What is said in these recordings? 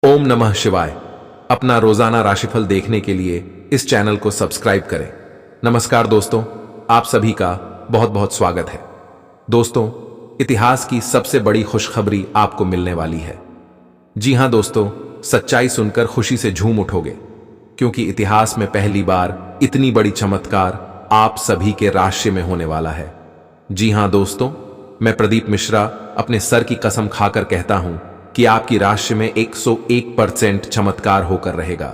ओम नमः शिवाय। अपना रोजाना राशिफल देखने के लिए इस चैनल को सब्सक्राइब करें। नमस्कार दोस्तों, आप सभी का बहुत बहुत स्वागत है। दोस्तों, इतिहास की सबसे बड़ी खुशखबरी आपको मिलने वाली है। जी हां दोस्तों, सच्चाई सुनकर खुशी से झूम उठोगे, क्योंकि इतिहास में पहली बार इतनी बड़ी चमत्कार आप सभी के राशि में होने वाला है। जी हां दोस्तों, मैं प्रदीप मिश्रा अपने सर की कसम खाकर कहता हूं कि आपकी राशि में 101% चमत्कार होकर रहेगा।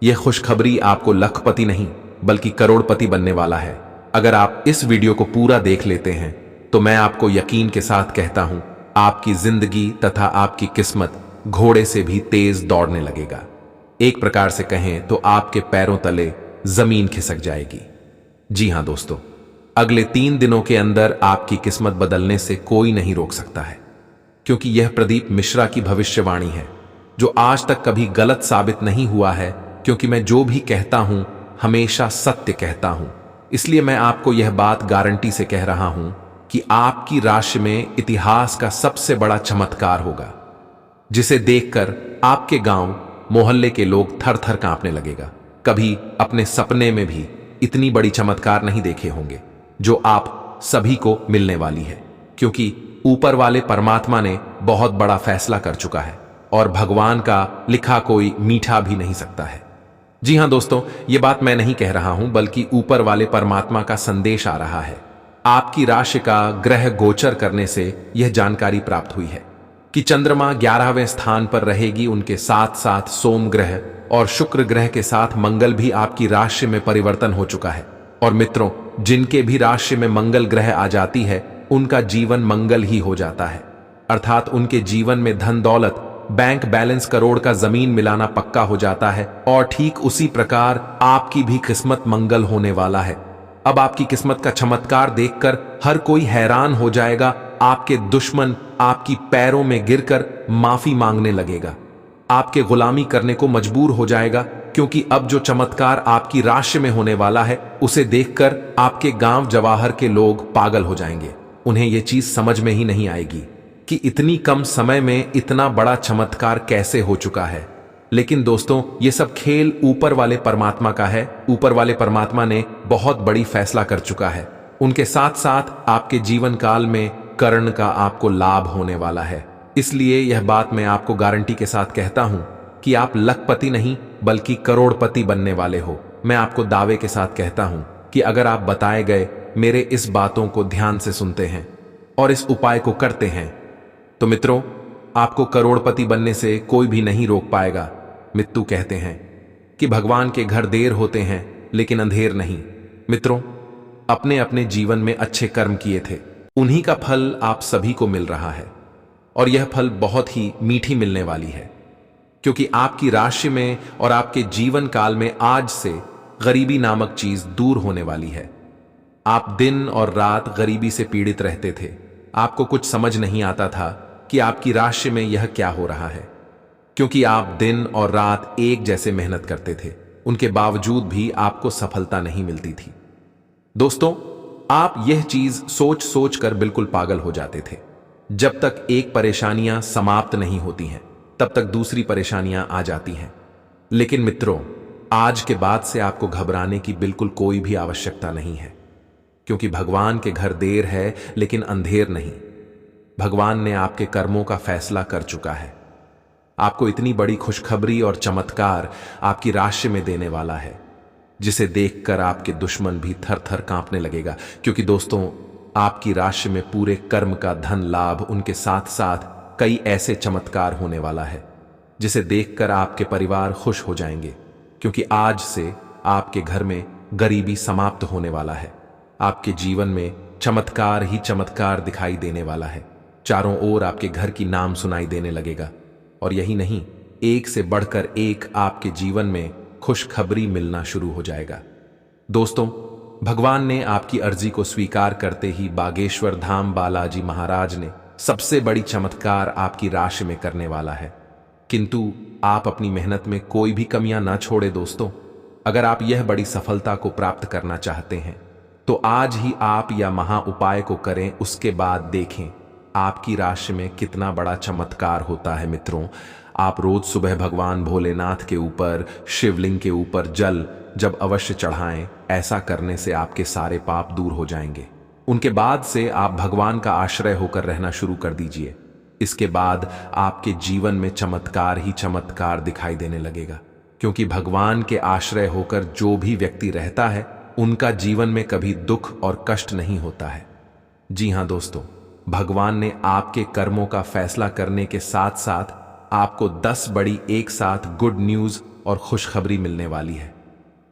यह खुशखबरी आपको लखपति नहीं बल्कि करोड़पति बनने वाला है। अगर आप इस वीडियो को पूरा देख लेते हैं तो मैं आपको यकीन के साथ कहता हूं, आपकी जिंदगी तथा आपकी किस्मत घोड़े से भी तेज दौड़ने लगेगा। एक प्रकार से कहें तो आपके पैरों तले जमीन खिसक जाएगी। जी हां दोस्तों, अगले 3 दिनों के अंदर आपकी किस्मत बदलने से कोई नहीं रोक सकता है, क्योंकि यह प्रदीप मिश्रा की भविष्यवाणी है जो आज तक कभी गलत साबित नहीं हुआ है। क्योंकि मैं जो भी कहता हूं हमेशा सत्य कहता हूं, इसलिए मैं आपको यह बात गारंटी से कह रहा हूं कि आपकी राशि में इतिहास का सबसे बड़ा चमत्कार होगा, जिसे देखकर आपके गांव मोहल्ले के लोग थर थर कांपने लगेगा। कभी अपने सपने में भी इतनी बड़ी चमत्कार नहीं देखे होंगे जो आप सभी को मिलने वाली है, क्योंकि ऊपर वाले परमात्मा ने बहुत बड़ा फैसला कर चुका है और भगवान का लिखा कोई मीठा भी नहीं सकता है। जी हां दोस्तों, यह बात मैं नहीं कह रहा हूं बल्कि ऊपर वाले परमात्मा का संदेश आ रहा है। आपकी राशि का ग्रह गोचर करने से यह जानकारी प्राप्त हुई है कि चंद्रमा 11वें स्थान पर रहेगी। उनके साथ साथ सोम ग्रह और शुक्र ग्रह के साथ मंगल भी आपकी राशि में परिवर्तन हो चुका है। और मित्रों, जिनके भी राशि में मंगल ग्रह आ जाती है उनका जीवन मंगल ही हो जाता है, अर्थात उनके जीवन में धन दौलत, बैंक बैलेंस, करोड़ का जमीन मिलाना पक्का हो जाता है। और ठीक उसी प्रकार आपकी भी किस्मत मंगल होने वाला है। अब आपकी किस्मत का चमत्कार देखकर हर कोई हैरान हो जाएगा। आपके दुश्मन आपकी पैरों में गिरकर माफी मांगने लगेगा, आपके गुलामी करने को मजबूर हो जाएगा, क्योंकि अब जो चमत्कार आपकी राशि में होने वाला है उसे देखकर आपके गांव जवाहर के लोग पागल हो जाएंगे। उन्हें यह चीज समझ में ही नहीं आएगी कि इतनी कम समय में इतना बड़ा चमत्कार कैसे हो चुका है। लेकिन दोस्तों, ये सब खेल ऊपर वाले परमात्मा का है। ऊपर वाले परमात्मा ने बहुत बड़ी फैसला कर चुका है। उनके साथ साथ आपके जीवन काल में कर्ण का आपको लाभ होने वाला है। इसलिए यह बात मैं आपको गारंटी के साथ कहता हूं कि आप लखपति नहीं बल्कि करोड़पति बनने वाले हो। मैं आपको दावे के साथ कहता हूं कि अगर आप बताए गए मेरे इस बातों को ध्यान से सुनते हैं और इस उपाय को करते हैं तो मित्रों, आपको करोड़पति बनने से कोई भी नहीं रोक पाएगा। मित्तू कहते हैं कि भगवान के घर देर होते हैं लेकिन अंधेर नहीं। मित्रों, अपने अपने जीवन में अच्छे कर्म किए थे, उन्हीं का फल आप सभी को मिल रहा है। और यह फल बहुत ही मीठी मिलने वाली है, क्योंकि आपकी राशि में और आपके जीवन काल में आज से गरीबी नामक चीज दूर होने वाली है। आप दिन और रात गरीबी से पीड़ित रहते थे। आपको कुछ समझ नहीं आता था कि आपकी राशि में यह क्या हो रहा है, क्योंकि आप दिन और रात एक जैसे मेहनत करते थे। उनके बावजूद भी आपको सफलता नहीं मिलती थी। दोस्तों, आप यह चीज सोच सोच कर बिल्कुल पागल हो जाते थे। जब तक एक परेशानियां समाप्त नहीं होती हैं तब तक दूसरी परेशानियां आ जाती हैं। लेकिन मित्रों, आज के बाद से आपको घबराने की बिल्कुल कोई भी आवश्यकता नहीं है, क्योंकि भगवान के घर देर है लेकिन अंधेर नहीं। भगवान ने आपके कर्मों का फैसला कर चुका है। आपको इतनी बड़ी खुशखबरी और चमत्कार आपकी राशि में देने वाला है, जिसे देखकर आपके दुश्मन भी थर थर कांपने लगेगा। क्योंकि दोस्तों, आपकी राशि में पूरे कर्म का धन लाभ, उनके साथ साथ कई ऐसे चमत्कार होने वाला है जिसे देखकर आपके परिवार खुश हो जाएंगे, क्योंकि आज से आपके घर में गरीबी समाप्त होने वाला है। आपके जीवन में चमत्कार ही चमत्कार दिखाई देने वाला है। चारों ओर आपके घर की नाम सुनाई देने लगेगा। और यही नहीं, एक से बढ़कर एक आपके जीवन में खुशखबरी मिलना शुरू हो जाएगा। दोस्तों, भगवान ने आपकी अर्जी को स्वीकार करते ही बागेश्वर धाम बालाजी महाराज ने सबसे बड़ी चमत्कार आपकी राशि में करने वाला है। किंतु आप अपनी मेहनत में कोई भी कमियां ना छोड़े। दोस्तों, अगर आप यह बड़ी सफलता को प्राप्त करना चाहते हैं तो आज ही आप यह महा उपाय को करें। उसके बाद देखें आपकी राशि में कितना बड़ा चमत्कार होता है। मित्रों, आप रोज सुबह भगवान भोलेनाथ के ऊपर, शिवलिंग के ऊपर जल जब अवश्य चढ़ाएं, ऐसा करने से आपके सारे पाप दूर हो जाएंगे। उनके बाद से आप भगवान का आश्रय होकर रहना शुरू कर दीजिए। इसके बाद आपके जीवन में चमत्कार ही चमत्कार दिखाई देने लगेगा, क्योंकि भगवान के आश्रय होकर जो भी व्यक्ति रहता है उनका जीवन में कभी दुख और कष्ट नहीं होता है। जी हां दोस्तों, भगवान ने आपके कर्मों का फैसला करने के साथ साथ आपको 10 बड़ी एक साथ गुड न्यूज और खुशखबरी मिलने वाली है।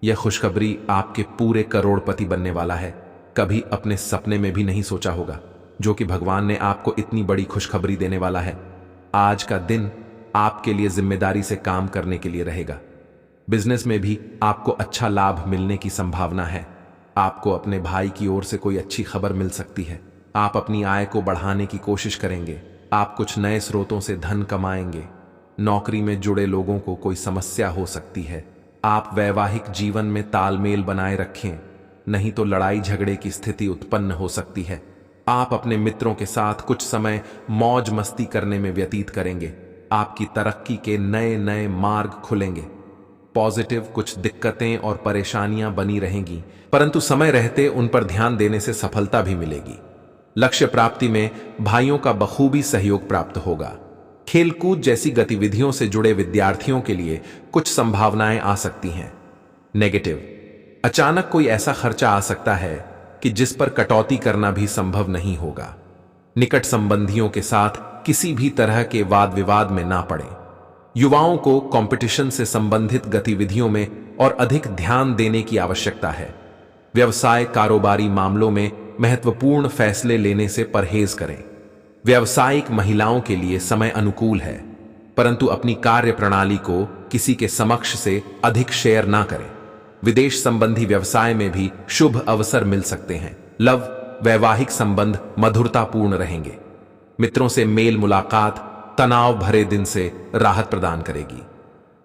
यह खुशखबरी आपके पूरे करोड़पति बनने वाला है। कभी अपने सपने में भी नहीं सोचा होगा जो कि भगवान ने आपको इतनी बड़ी खुशखबरी देने वाला है। आज का दिन आपके लिए जिम्मेदारी से काम करने के लिए रहेगा। बिजनेस में भी आपको अच्छा लाभ मिलने की संभावना है। आपको अपने भाई की ओर से कोई अच्छी खबर मिल सकती है। आप अपनी आय को बढ़ाने की कोशिश करेंगे। आप कुछ नए स्रोतों से धन कमाएंगे। नौकरी में जुड़े लोगों को कोई समस्या हो सकती है। आप वैवाहिक जीवन में तालमेल बनाए रखें, नहीं तो लड़ाई झगड़े की स्थिति उत्पन्न हो सकती है। आप अपने मित्रों के साथ कुछ समय मौज मस्ती करने में व्यतीत करेंगे। आपकी तरक्की के नए नए मार्ग खुलेंगे। पॉजिटिव कुछ दिक्कतें और परेशानियां बनी रहेंगी, परंतु समय रहते उन पर ध्यान देने से सफलता भी मिलेगी। लक्ष्य प्राप्ति में भाइयों का बखूबी सहयोग प्राप्त होगा। खेलकूद जैसी गतिविधियों से जुड़े विद्यार्थियों के लिए कुछ संभावनाएं आ सकती हैं। नेगेटिव, अचानक कोई ऐसा खर्चा आ सकता है कि जिस पर कटौती करना भी संभव नहीं होगा। निकट संबंधियों के साथ किसी भी तरह के वाद विवाद में ना पड़े। युवाओं को कंपटीशन से संबंधित गतिविधियों में और अधिक ध्यान देने की आवश्यकता है। व्यवसाय कारोबारी मामलों में महत्वपूर्ण फैसले लेने से परहेज करें। व्यावसायिक महिलाओं के लिए समय अनुकूल है, परंतु अपनी कार्य प्रणाली को किसी के समक्ष से अधिक शेयर ना करें। विदेश संबंधी व्यवसाय में भी शुभ अवसर मिल सकते हैं। लव, वैवाहिक संबंध मधुरतापूर्ण रहेंगे। मित्रों से मेल मुलाकात तनाव भरे दिन से राहत प्रदान करेगी।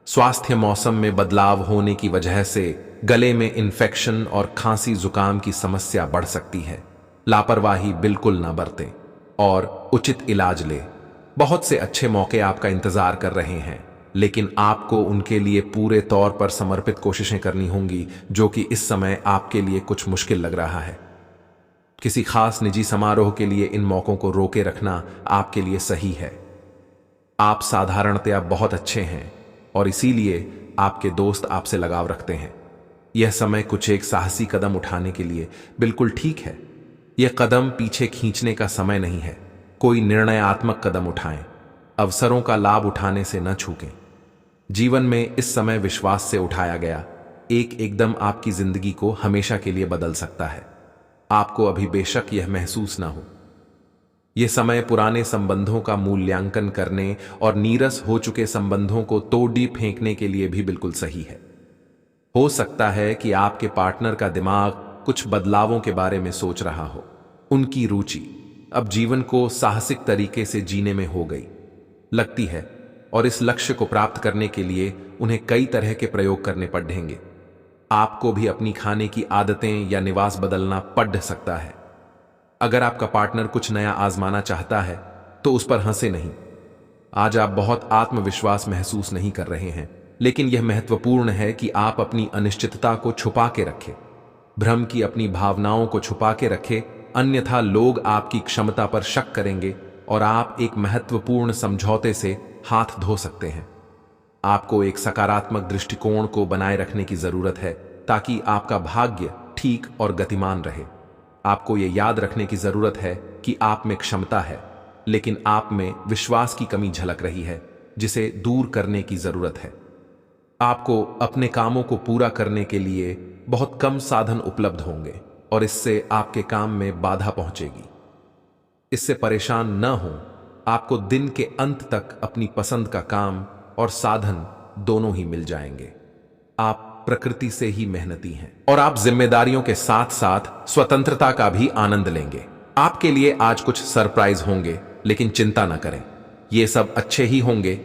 स्वास्थ्य मौसम में बदलाव होने की वजह से गले में इन्फेक्शन और खांसी जुकाम की समस्या बढ़ सकती है। लापरवाही बिल्कुल ना बरतें और उचित इलाज ले। बहुत से अच्छे मौके आपका इंतजार कर रहे हैं, लेकिन आपको उनके लिए पूरे तौर पर समर्पित कोशिशें करनी होंगी, जो कि इस समय आपके लिए कुछ मुश्किल लग रहा है। किसी खास निजी समारोह के लिए इन मौकों को रोके रखना आपके लिए सही है। आप साधारणतया बहुत अच्छे हैं और इसीलिए आपके दोस्त आपसे लगाव रखते हैं। यह समय कुछ एक साहसी कदम उठाने के लिए बिल्कुल ठीक है। यह कदम पीछे खींचने का समय नहीं है। कोई निर्णयात्मक कदम उठाएं। अवसरों का लाभ उठाने से न चूकें। जीवन में इस समय विश्वास से उठाया गया एकदम आपकी जिंदगी को हमेशा के लिए बदल सकता है। आपको अभी बेशक यह महसूस ना हो। यह समय पुराने संबंधों का मूल्यांकन करने और नीरस हो चुके संबंधों को तोड़ी फेंकने के लिए भी बिल्कुल सही है। हो सकता है कि आपके पार्टनर का दिमाग कुछ बदलावों के बारे में सोच रहा हो। उनकी रुचि अब जीवन को साहसिक तरीके से जीने में हो गई लगती है और इस लक्ष्य को प्राप्त करने के लिए उन्हें कई तरह के प्रयोग करने पड़ेंगे। आपको भी अपनी खाने की आदतें या निवास बदलना पड़ सकता है। अगर आपका पार्टनर कुछ नया आजमाना चाहता है तो उस पर हंसे नहीं। आज आप बहुत आत्मविश्वास महसूस नहीं कर रहे हैं, लेकिन यह महत्वपूर्ण है कि आप अपनी अनिश्चितता को छुपा के रखें। भ्रम की अपनी भावनाओं को छुपा के रखें, अन्यथा लोग आपकी क्षमता पर शक करेंगे और आप एक महत्वपूर्ण समझौते से हाथ धो सकते हैं। आपको एक सकारात्मक दृष्टिकोण को बनाए रखने की जरूरत है ताकि आपका भाग्य ठीक और गतिमान रहे। आपको यह याद रखने की जरूरत है कि आप में क्षमता है, लेकिन आप में विश्वास की कमी झलक रही है, जिसे दूर करने की जरूरत है। आपको अपने कामों को पूरा करने के लिए बहुत कम साधन उपलब्ध होंगे और इससे आपके काम में बाधा पहुंचेगी। इससे परेशान न हो। आपको दिन के अंत तक अपनी पसंद का काम और साधन दोनों ही मिल जाएंगे। आप प्रकृति से ही मेहनती हैं और आप जिम्मेदारियों के साथ साथ स्वतंत्रता का भी आनंद लेंगे। आपके लिए आज कुछ सरप्राइज होंगे, लेकिन चिंता न करें, ये सब अच्छे ही होंगे।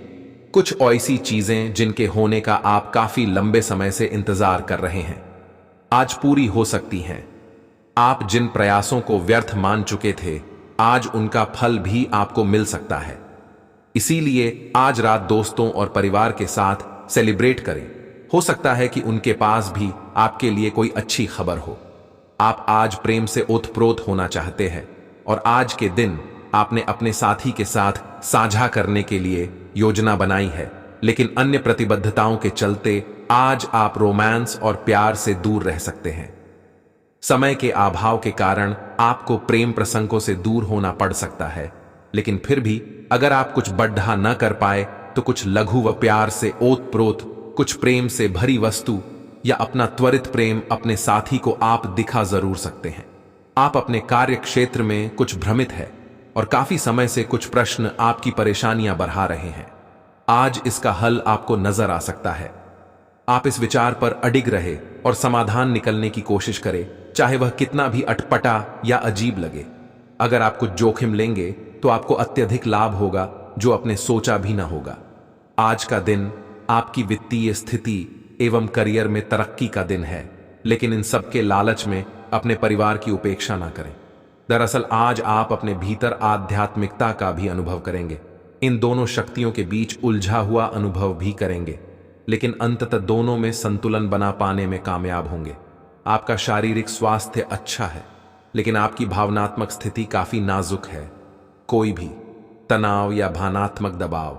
कुछ ऐसी चीजें जिनके होने का आप काफी लंबे समय से इंतजार कर रहे हैं आज पूरी हो सकती हैं। आप जिन प्रयासों को व्यर्थ मान चुके थे, आज उनका फल भी आपको मिल सकता है। इसीलिए आज रात दोस्तों और परिवार के साथ सेलिब्रेट करें। हो सकता है कि उनके पास भी आपके लिए कोई अच्छी खबर हो। आप आज प्रेम से ओतप्रोत होना चाहते हैं और आज के दिन आपने अपने साथी के साथ साझा करने के लिए योजना बनाई है, लेकिन अन्य प्रतिबद्धताओं के चलते आज आप रोमांस और प्यार से दूर रह सकते हैं। समय के अभाव के कारण आपको प्रेम प्रसंगों से दूर होना पड़ सकता है, लेकिन फिर भी अगर आप कुछ बढ़ा न कर पाए तो कुछ लघु व प्यार से ओतप्रोत, कुछ प्रेम से भरी वस्तु या अपना त्वरित प्रेम अपने साथी को आप दिखा जरूर सकते हैं। आप अपने कार्य क्षेत्र में कुछ भ्रमित है और काफी समय से कुछ प्रश्न आपकी परेशानियां बढ़ा रहे हैं। आज इसका हल आपको नजर आ सकता है। आप इस विचार पर अडिग रहे और समाधान निकलने की कोशिश करें, चाहे वह कितना भी अटपटा या अजीब लगे। अगर आप कुछ जोखिम लेंगे तो आपको अत्यधिक लाभ होगा जो आपने सोचा भी ना होगा। आज का दिन आपकी वित्तीय स्थिति एवं करियर में तरक्की का दिन है, लेकिन इन सब के लालच में अपने परिवार की उपेक्षा ना करें। दरअसल आज आप अपने भीतर आध्यात्मिकता का भी अनुभव करेंगे। इन दोनों शक्तियों के बीच उलझा हुआ अनुभव भी करेंगे, लेकिन अंततः दोनों में संतुलन बना पाने में कामयाब होंगे। आपका शारीरिक स्वास्थ्य अच्छा है, लेकिन आपकी भावनात्मक स्थिति काफी नाजुक है। कोई भी तनाव या भावनात्मक दबाव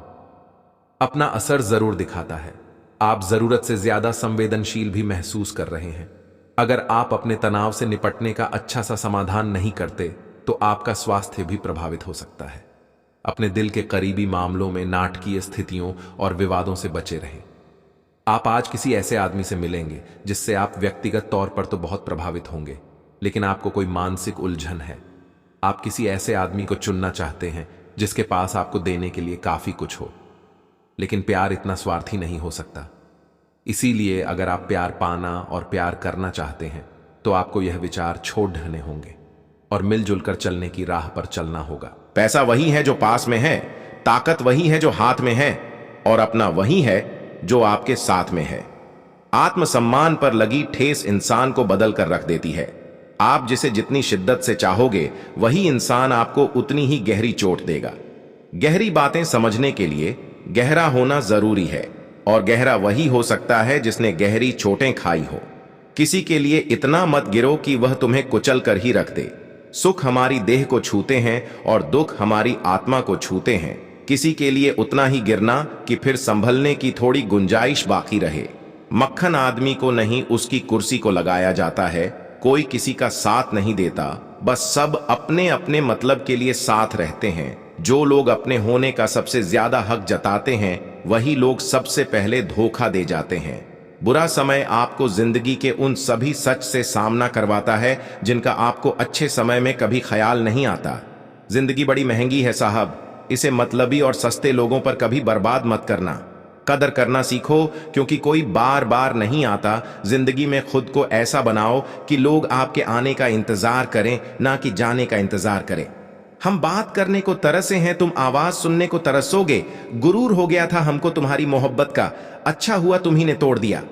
अपना असर जरूर दिखाता है। आप जरूरत से ज्यादा संवेदनशील भी महसूस कर रहे हैं। अगर आप अपने तनाव से निपटने का अच्छा सा समाधान नहीं करते तो आपका स्वास्थ्य भी प्रभावित हो सकता है। अपने दिल के करीबी मामलों में नाटकीय स्थितियों और विवादों से बचे रहें। आप आज किसी ऐसे आदमी से मिलेंगे जिससे आप व्यक्तिगत तौर पर तो बहुत प्रभावित होंगे, लेकिन आपको कोई मानसिक उलझन है। आप किसी ऐसे आदमी को चुनना चाहते हैं जिसके पास आपको देने के लिए काफी कुछ हो, लेकिन प्यार इतना स्वार्थी नहीं हो सकता। इसीलिए अगर आप प्यार पाना और प्यार करना चाहते हैं तो आपको यह विचार छोड़ देने होंगे और मिलजुल कर चलने की राह पर चलना होगा। पैसा वही है जो पास में है, ताकत वही है जो हाथ में है, और अपना वही है जो आपके साथ में है। आत्मसम्मान पर लगी ठेस इंसान को बदल कर रख देती है। आप जिसे जितनी शिद्दत से चाहोगे वही इंसान आपको उतनी ही गहरी चोट देगा। गहरी बातें समझने के लिए गहरा होना जरूरी है, और गहरा वही हो सकता है जिसने गहरी चोटें खाई हो। किसी के लिए इतना मत गिरो कि वह तुम्हें कुचल कर ही रख दे। सुख हमारी देह को छूते हैं और दुख हमारी आत्मा को छूते हैं। किसी के लिए उतना ही गिरना कि फिर संभलने की थोड़ी गुंजाइश बाकी रहे। मक्खन आदमी को नहीं, उसकी कुर्सी को लगाया जाता है। कोई किसी का साथ नहीं देता, बस सब अपने अपने मतलब के लिए साथ रहते हैं। जो लोग अपने होने का सबसे ज्यादा हक जताते हैं वही लोग सबसे पहले धोखा दे जाते हैं। बुरा समय आपको जिंदगी के उन सभी सच से सामना करवाता है जिनका आपको अच्छे समय में कभी ख्याल नहीं आता। जिंदगी बड़ी महंगी है साहब, इसे मतलबी और सस्ते लोगों पर कभी बर्बाद मत करना। कदर करना सीखो, क्योंकि कोई बार बार नहीं आता। जिंदगी में खुद को ऐसा बनाओ कि लोग आपके आने का इंतजार करें, ना कि जाने का इंतजार करें। हम बात करने को तरसे हैं, तुम आवाज सुनने को तरसोगे। गुरूर हो गया था हमको तुम्हारी मोहब्बत का, अच्छा हुआ तुम्ही ने तोड़ दिया।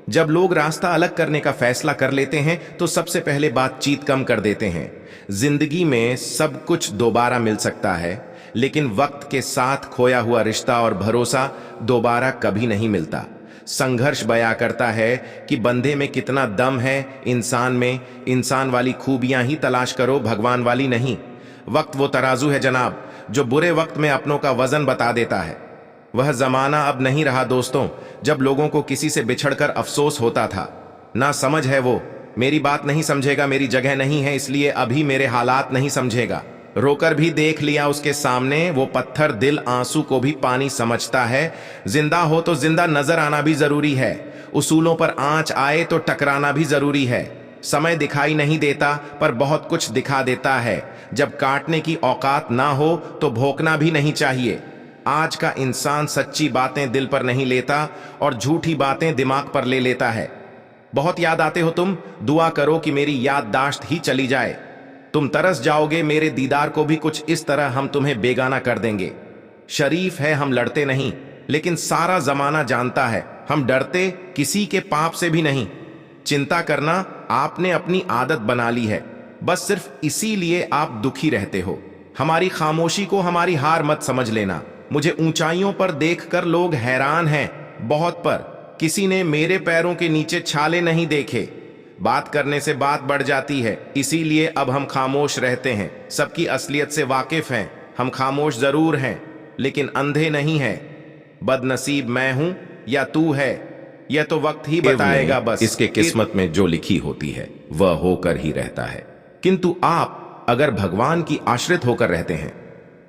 जब लोग रास्ता अलग करने का फैसला कर लेते हैं तो सबसे पहले बातचीत कम कर देते हैं। जिंदगी में सब कुछ दोबारा मिल सकता है, लेकिन वक्त के साथ खोया हुआ रिश्ता और भरोसा दोबारा कभी नहीं मिलता। संघर्ष बयां करता है कि बंदे में कितना दम है। इंसान में इंसान वाली खूबियां ही तलाश करो, भगवान वाली नहीं। वक्त वो तराजू है जनाब, जो बुरे वक्त में अपनों का वजन बता देता है। वह जमाना अब नहीं रहा दोस्तों, जब लोगों को किसी से बिछड़कर अफसोस होता था। ना समझ है वो, मेरी बात नहीं समझेगा, मेरी जगह नहीं है, इसलिए अभी मेरे हालात नहीं समझेगा। रोकर भी देख लिया उसके सामने, वो पत्थर दिल आंसू को भी पानी समझता है। जिंदा हो तो जिंदा नजर आना भी जरूरी है। उसूलों पर आंच आए तो टकराना भी जरूरी है। समय दिखाई नहीं देता पर बहुत कुछ दिखा देता है। जब काटने की औकात ना हो तो भोंकना भी नहीं चाहिए। आज का इंसान सच्ची बातें दिल पर नहीं लेता और झूठी बातें दिमाग पर ले लेता है। बहुत याद आते हो तुम, दुआ करो कि मेरी याददाश्त ही चली जाए। तुम तरस जाओगे मेरे दीदार को भी, कुछ इस तरह हम तुम्हें बेगाना कर देंगे। शरीफ है हम लड़ते नहीं, लेकिन सारा जमाना जानता है हम डरते किसी के पाप से भी नहीं। चिंता करना आपने अपनी आदत बना ली है, बस सिर्फ इसीलिए आप दुखी रहते हो। हमारी खामोशी को हमारी हार मत समझ लेना। मुझे ऊंचाइयों पर देखकर लोग हैरान हैं, बहुत पर किसी ने मेरे पैरों के नीचे छाले नहीं देखे। बात करने से बात बढ़ जाती है, इसीलिए अब हम खामोश रहते हैं। सबकी असलियत से वाकिफ हैं। हम खामोश जरूर हैं, लेकिन अंधे नहीं हैं। बदनसीब मैं हूं या तू है, यह तो वक्त ही बताएगा। बस इसके किस्मत में जो लिखी होती है वह होकर ही रहता है। किंतु आप अगर भगवान की आश्रित होकर रहते हैं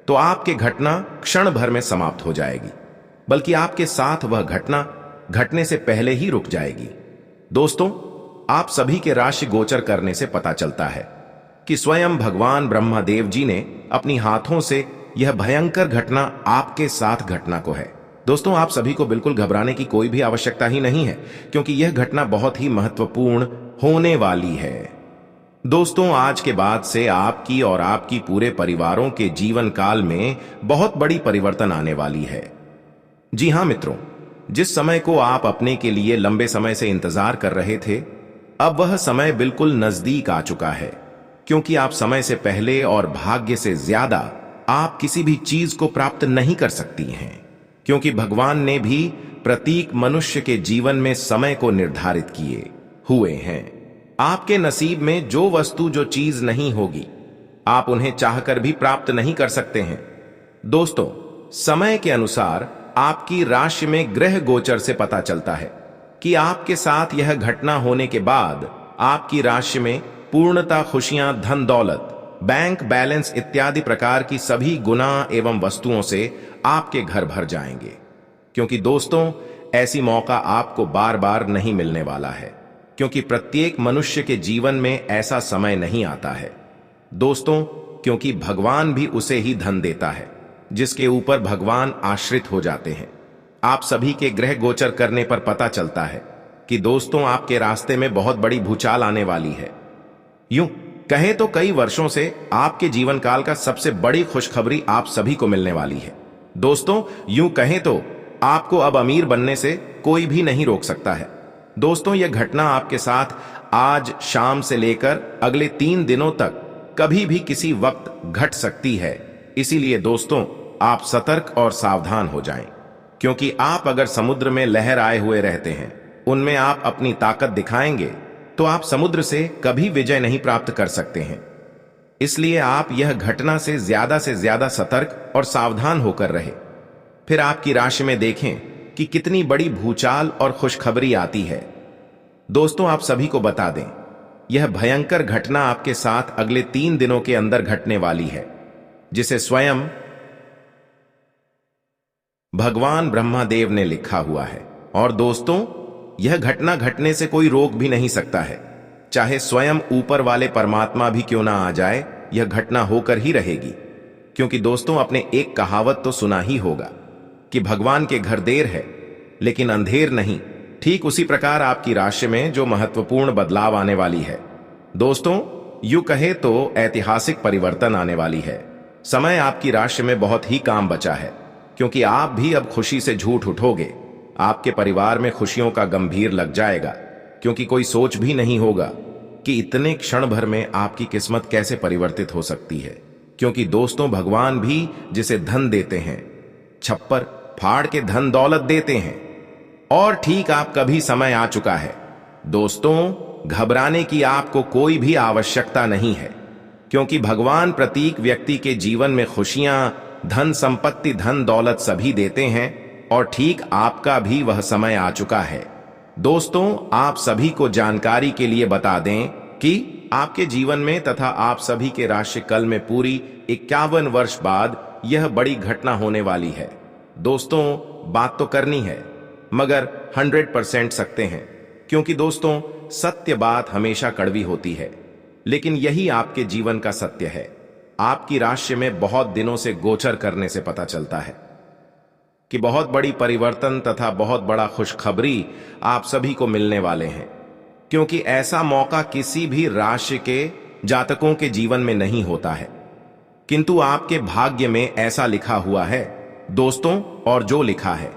तो आपकी घटना क्षण भर में समाप्त हो जाएगी, बल्कि आपके साथ वह घटना घटने से पहले ही रुक जाएगी। दोस्तों, आप सभी के राशि गोचर करने से पता चलता है कि स्वयं भगवान ब्रह्मदेव जी ने अपनी हाथों से यह भयंकर घटना आपके साथ घटना को है। दोस्तों, आप सभी को बिल्कुल घबराने की कोई भी आवश्यकता ही नहीं है, क्योंकि यह घटना बहुत ही महत्वपूर्ण होने वाली है। दोस्तों, आज के बाद से आपकी और आपकी पूरे परिवारों के जीवन काल में बहुत बड़ी परिवर्तन आने वाली है। जी हां मित्रों, जिस समय को आप अपने के लिए लंबे समय से इंतजार कर रहे थे, अब वह समय बिल्कुल नजदीक आ चुका है, क्योंकि आप समय से पहले और भाग्य से ज्यादा आप किसी भी चीज को प्राप्त नहीं कर सकती हैं, क्योंकि भगवान ने भी प्रत्येक मनुष्य के जीवन में समय को निर्धारित किए हुए हैं। आपके नसीब में जो वस्तु जो चीज नहीं होगी, आप उन्हें चाहकर भी प्राप्त नहीं कर सकते हैं। दोस्तों, समय के अनुसार आपकी राशि में ग्रह गोचर से पता चलता है कि आपके साथ यह घटना होने के बाद आपकी राशि में पूर्णता खुशियां, धन दौलत, बैंक बैलेंस इत्यादि प्रकार की सभी गुना एवं वस्तुओं से आपके घर भर जाएंगे। क्योंकि दोस्तों, ऐसी मौका आपको बार बार नहीं मिलने वाला है, क्योंकि प्रत्येक मनुष्य के जीवन में ऐसा समय नहीं आता है। दोस्तों, क्योंकि भगवान भी उसे ही धन देता है जिसके ऊपर भगवान आश्रित हो जाते हैं। आप सभी के ग्रह गोचर करने पर पता चलता है कि दोस्तों, आपके रास्ते में बहुत बड़ी भूचाल आने वाली है। यूं कहें तो कई वर्षों से आपके जीवन काल का सबसे बड़ी खुशखबरी आप सभी को मिलने वाली है। दोस्तों, यूं कहें तो आपको अब अमीर बनने से कोई भी नहीं रोक सकता है। दोस्तों, यह घटना आपके साथ आज शाम से लेकर अगले 3 दिनों तक कभी भी किसी वक्त घट सकती है। इसीलिए दोस्तों, आप सतर्क और सावधान हो जाएं, क्योंकि आप अगर समुद्र में लहर आए हुए रहते हैं, उनमें आप अपनी ताकत दिखाएंगे तो आप समुद्र से कभी विजय नहीं प्राप्त कर सकते हैं। इसलिए आप यह घटना से ज्यादा सतर्क और सावधान होकर रहे। फिर आपकी राशि में देखें कि कितनी बड़ी भूचाल और खुशखबरी आती है। दोस्तों, आप सभी को बता दें, यह भयंकर घटना आपके साथ अगले 3 दिनों के अंदर घटने वाली है, जिसे स्वयं भगवान ब्रह्मदेव ने लिखा हुआ है। और दोस्तों, यह घटना घटने से कोई रोक भी नहीं सकता है। चाहे स्वयं ऊपर वाले परमात्मा भी क्यों ना आ जाए, यह घटना होकर ही रहेगी। क्योंकि दोस्तों, आपने एक कहावत तो सुना ही होगा कि भगवान के घर देर है लेकिन अंधेर नहीं। ठीक उसी प्रकार आपकी राशि में जो महत्वपूर्ण बदलाव आने वाली है। दोस्तों, यूं कहे तो ऐतिहासिक परिवर्तन आने वाली है। समय आपकी राशि में बहुत ही काम बचा है, क्योंकि आप भी अब खुशी से झूठ उठोगे। आपके परिवार में खुशियों का गंभीर लग जाएगा, क्योंकि कोई सोच भी नहीं होगा कि इतने क्षण भर में आपकी किस्मत कैसे परिवर्तित हो सकती है। क्योंकि दोस्तों, भगवान भी जिसे धन देते हैं, छप्पर फाड़ के धन दौलत देते हैं। और ठीक आपका भी समय आ चुका है। दोस्तों, घबराने की आपको कोई भी आवश्यकता नहीं है, क्योंकि भगवान प्रत्येक व्यक्ति के जीवन में खुशियां, धन संपत्ति, धन दौलत सभी देते हैं। और ठीक आपका भी वह समय आ चुका है। दोस्तों, आप सभी को जानकारी के लिए बता दें कि आपके जीवन में तथा आप सभी के राशि कल में पूरी 51 वर्ष बाद यह बड़ी घटना होने वाली है। दोस्तों, बात तो करनी है, मगर 100% सकते हैं, क्योंकि दोस्तों, सत्य बात हमेशा कड़वी होती है, लेकिन यही आपके जीवन का सत्य है। आपकी राशि में बहुत दिनों से गोचर करने से पता चलता है कि बहुत बड़ी परिवर्तन तथा बहुत बड़ा खुशखबरी आप सभी को मिलने वाले हैं, क्योंकि ऐसा मौका किसी भी राशि के जातकों के जीवन में नहीं होता है, किंतु आपके भाग्य में ऐसा लिखा हुआ है दोस्तों। और जो लिखा है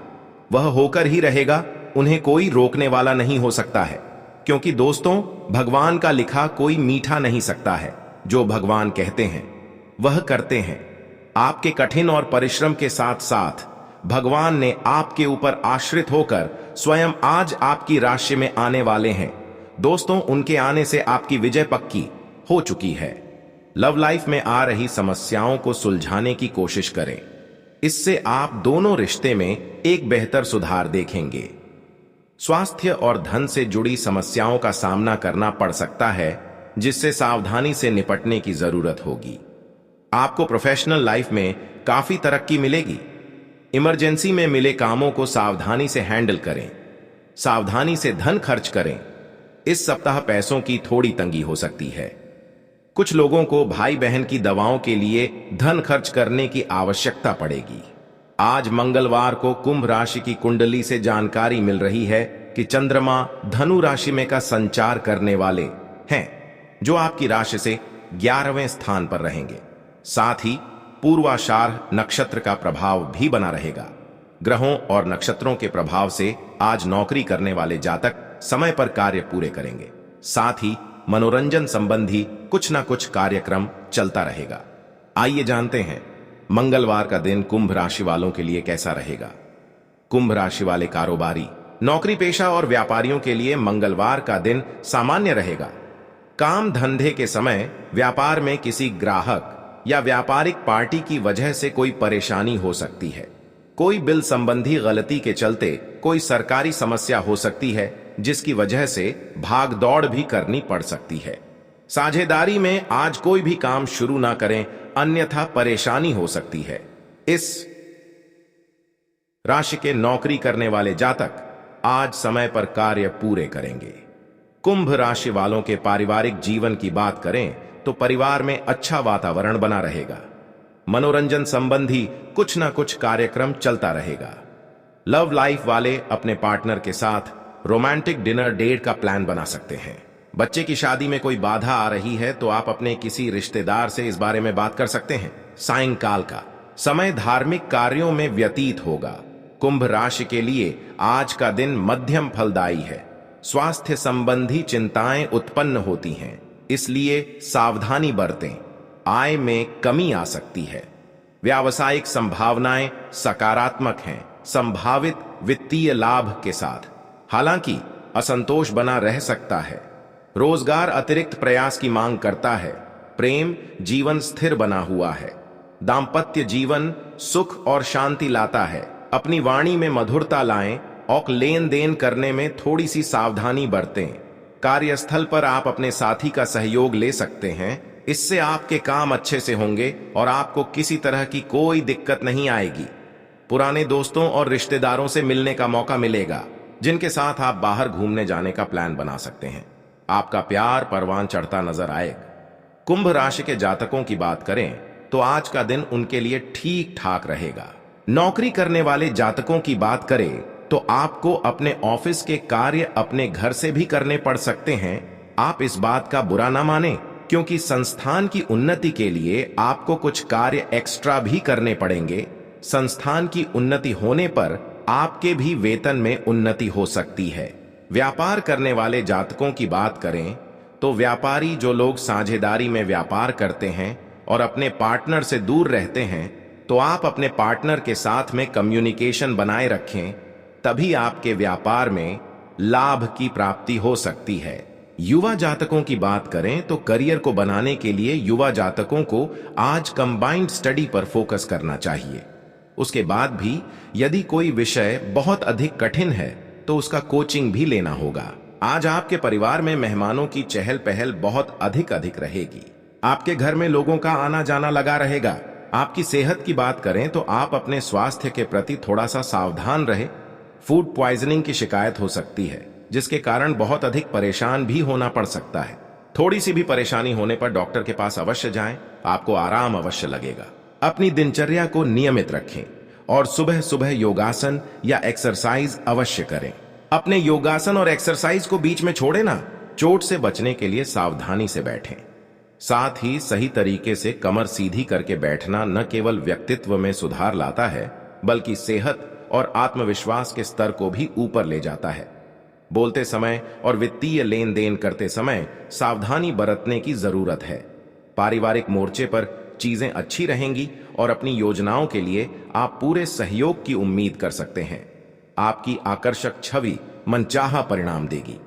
वह होकर ही रहेगा, उन्हें कोई रोकने वाला नहीं हो सकता है। क्योंकि दोस्तों, भगवान का लिखा कोई मीठा नहीं सकता है। जो भगवान कहते हैं वह करते हैं। आपके कठिन और परिश्रम के साथ साथ भगवान ने आपके ऊपर आश्रित होकर स्वयं आज आपकी राशि में आने वाले हैं। दोस्तों, उनके आने से आपकी विजय पक्की हो चुकी है। लव लाइफ में आ रही समस्याओं को सुलझाने की कोशिश करें। इससे आप दोनों रिश्ते में एक बेहतर सुधार देखेंगे। स्वास्थ्य और धन से जुड़ी समस्याओं का सामना करना पड़ सकता है, जिससे सावधानी से निपटने की जरूरत होगी। आपको प्रोफेशनल लाइफ में काफी तरक्की मिलेगी। इमरजेंसी में मिले कामों को सावधानी से हैंडल करें। सावधानी से धन खर्च करें। इस सप्ताह पैसों की थोड़ी तंगी हो सकती है। कुछ लोगों को भाई बहन की दवाओं के लिए धन खर्च करने की आवश्यकता पड़ेगी। आज मंगलवार को कुंभ राशि की कुंडली से जानकारी मिल रही है कि चंद्रमा धनु राशि में का संचार करने वाले हैं, जो आपकी राशि से 11वें स्थान पर रहेंगे। साथ ही पूर्वाषाढ़ नक्षत्र का प्रभाव भी बना रहेगा। ग्रहों और नक्षत्रों के प्रभाव से आज नौकरी करने वाले जातक समय पर कार्य पूरे करेंगे। साथ ही मनोरंजन संबंधी कुछ ना कुछ कार्यक्रम चलता रहेगा। आइए जानते हैं मंगलवार का दिन कुंभ राशि वालों के लिए कैसा रहेगा। कुंभ राशि वाले कारोबारी, नौकरी पेशा और व्यापारियों के लिए मंगलवार का दिन सामान्य रहेगा। काम धंधे के समय व्यापार में किसी ग्राहक या व्यापारिक पार्टी की वजह से कोई परेशानी हो सकती है। कोई बिल संबंधी गलती के चलते कोई सरकारी समस्या हो सकती है, जिसकी वजह से भाग दौड़ भी करनी पड़ सकती है। साझेदारी में आज कोई भी काम शुरू ना करें, अन्यथा परेशानी हो सकती है। इस राशि के नौकरी करने वाले जातक आज समय पर कार्य पूरे करेंगे। कुंभ राशि वालों के पारिवारिक जीवन की बात करें तो परिवार में अच्छा वातावरण बना रहेगा। मनोरंजन संबंधी कुछ ना कुछ कार्यक्रम चलता रहेगा। लव लाइफ वाले अपने पार्टनर के साथ रोमांटिक डिनर डेट का प्लान बना सकते हैं। बच्चे की शादी में कोई बाधा आ रही है तो आप अपने किसी रिश्तेदार से इस बारे में बात कर सकते हैं। सायंकाल का समय धार्मिक कार्यों में व्यतीत होगा। कुंभ राशि के लिए आज का दिन मध्यम फलदायी है। स्वास्थ्य संबंधी चिंताएं उत्पन्न होती हैं, इसलिए सावधानी बरतें। आय में कमी आ सकती है। व्यावसायिक संभावनाएं सकारात्मक हैं, संभावित वित्तीय लाभ के साथ। हालांकि असंतोष बना रह सकता है। रोजगार अतिरिक्त प्रयास की मांग करता है। प्रेम जीवन स्थिर बना हुआ है। दाम्पत्य जीवन सुख और शांति लाता है। अपनी वाणी में मधुरता लाएं और लेन देन करने में थोड़ी सी सावधानी बरतें। कार्यस्थल पर आप अपने साथी का सहयोग ले सकते हैं। इससे आपके काम अच्छे से होंगे और आपको किसी तरह की कोई दिक्कत नहीं आएगी। पुराने दोस्तों और रिश्तेदारों से मिलने का मौका मिलेगा, जिनके साथ आप बाहर घूमने जाने का प्लान बना सकते हैं। आपका प्यार परवान चढ़ता नजर आएगा। कुंभ राशि के जातकों की बात करें तो आज का दिन उनके लिए ठीक ठाक रहेगा। नौकरी करने वाले जातकों की बात करें तो आपको अपने ऑफिस के कार्य अपने घर से भी करने पड़ सकते हैं। आप इस बात का बुरा ना माने, क्योंकि संस्थान की उन्नति के लिए आपको कुछ कार्य एक्स्ट्रा भी करने पड़ेंगे। संस्थान की उन्नति होने पर आपके भी वेतन में उन्नति हो सकती है। व्यापार करने वाले जातकों की बात करें तो व्यापारी जो लोग साझेदारी में व्यापार करते हैं और अपने पार्टनर से दूर रहते हैं, तो आप अपने पार्टनर के साथ में कम्युनिकेशन बनाए रखें, तभी आपके व्यापार में लाभ की प्राप्ति हो सकती है। युवा जातकों की बात करें तो करियर को बनाने के लिए युवा जातकों को आज कंबाइंड स्टडी पर फोकस करना चाहिए। उसके बाद भी यदि कोई विषय बहुत अधिक कठिन है तो उसका कोचिंग भी लेना होगा। आज आपके परिवार में मेहमानों की चहल पहल बहुत अधिक रहेगी। आपके घर में लोगों का आना जाना लगा रहेगा। आपकी सेहत की बात करें तो आप अपने स्वास्थ्य के प्रति थोड़ा सा सावधान रहे। फूड पॉइजनिंग की शिकायत हो सकती है, जिसके कारण बहुत अधिक परेशान भी होना पड़ सकता है। थोड़ी सी भी परेशानी होने पर डॉक्टर के पास अवश्य जाएं, आपको आराम अवश्य लगेगा। अपनी दिनचर्या को नियमित रखें और सुबह सुबह योगासन या एक्सरसाइज अवश्य करें। अपने योगासन और एक्सरसाइज को बीच में छोड़े ना। चोट से बचने के लिए सावधानी से बैठें। साथ ही सही तरीके से कमर सीधी करके बैठना न केवल व्यक्तित्व में सुधार लाता है, बल्कि सेहत और आत्मविश्वास के स्तर को भी ऊपर ले जाता है। बोलते समय और वित्तीय लेन देन करते समय सावधानी बरतने की जरूरत है। पारिवारिक मोर्चे पर चीजें अच्छी रहेंगी और अपनी योजनाओं के लिए आप पूरे सहयोग की उम्मीद कर सकते हैं। आपकी आकर्षक छवि मनचाहा परिणाम देगी।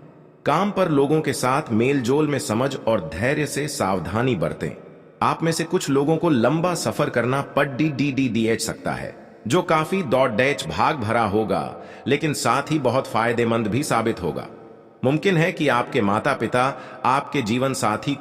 काम पर लोगों के साथ मेलजोल में समझ और धैर्य से सावधानी बरतें। आप में से कुछ लोगों को लंबा सफर करना पड़ सकता है, जो काफी दौड़-डैच भाग भरा होगा, लेकिन साथ ही बहुत फायदेमंद भी साबित होगा। मुमकिन है कि आपके माता पिता आपके जीवन साथी